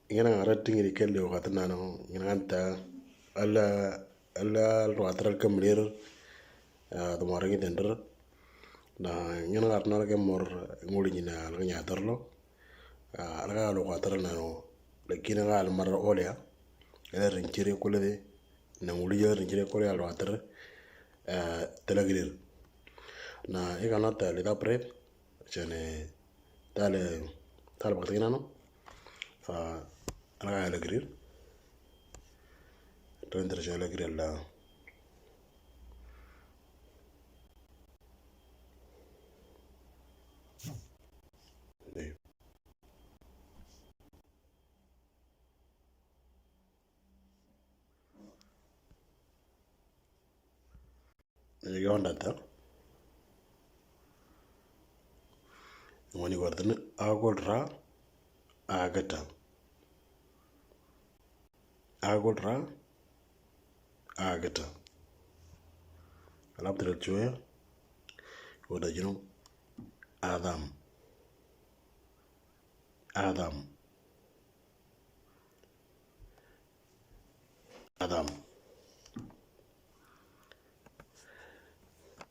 Ingana ngarating iri kelle wakatna no ingana anta alla alwatral kamlir tumarangi tender na ingana ngarna ke mor nguli nyina alganya tarlo alga lo watral na no lakini ga al mar olya ela rinchire kulade na nguli ya rinchire kulya alwatral telagrir na igana ta le dapre chane tale baktina no fa alga alagrir tendra jala alagrir la yondata ngoni wardan agolra agata alabdra joya wada jino adam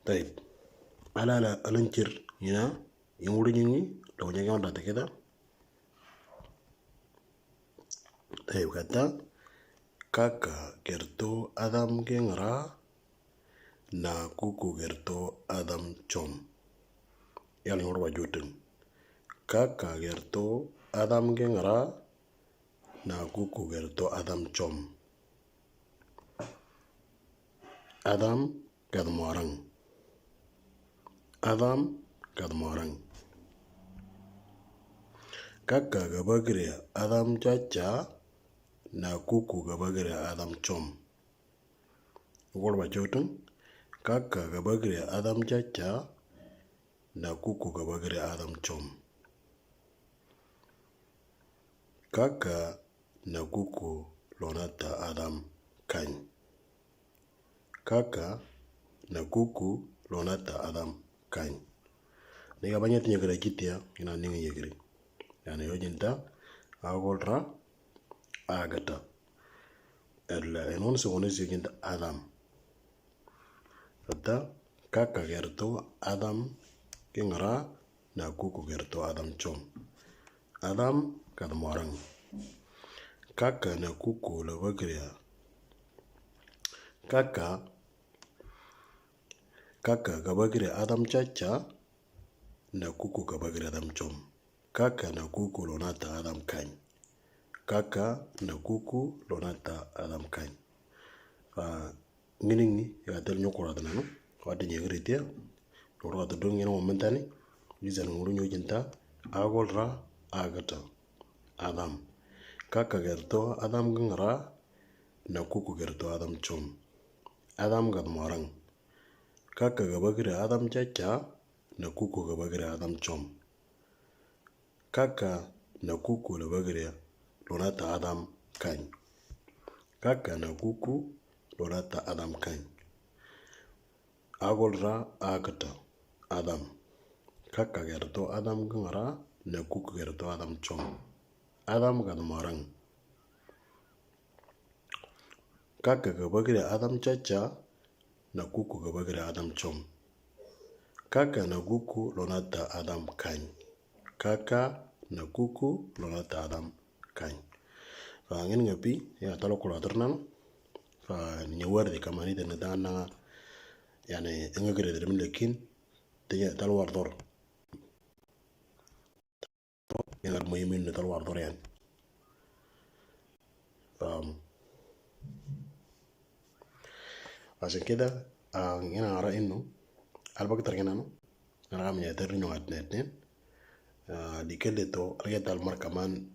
طيب على الانجر هنا يموريني لو نيجي عند كده طيب كده كاكا كرتو ادم كينغرا na kuku gerto adam chom yani ngorwa jotun kaka gerto adam gengara na kuku gerto adam chom adam kadmorang kaka gabagre adam chacha na kuku gabagre adam chom ngorwa jotun kaka gabagre adam chacha na kuku gabagre adam chom kaka na kuku lonata adam kany kaka na kuku lonata adam kany niga banyat nyegre kitia ina ninga yegre yani yojinta agolra agata ella enon segone seginta adam Kata kaka gerto adam kengara na kuku gerto adam chom. Adam kadmorang. Kaka na kuku labagria. Kaka gabagria adam chacha na kuku gabagria adam chom. Kaka na kuku lonata adam kany. Kaka na kuku lonata adam kany. Nginingi ya tel nyokora tanano wadi nyegritia noro ta dong yana momentani izan nguru nyojinta agolra agata adam kaka gerto adam ngara na kuku gerto adam chom adam gadmorang kaka gabagre adam chacha na kuku gabagre adam chom kaka na kuku labagre lonata adam kany kaka na kuku lonata adam kany agolra agata adam kaka gerto adam ngara na kuku gerto adam chom adam gadmorang kaka gabagre adam chacha na kuku gabagre adam chom kaka na kuku lonata adam kany kaka na kuku lonata adam kany ngin ngapi ya talo kula ternano nyawar de kamani de nadana yani ngagre de lekin tiya talwar dor yana muhimin de talwar dor yani عشان كده أنا أرى إنه البقدر كنا أنا عم يقدر إنه عدنا اثنين دي كله تو رجعت المر كمان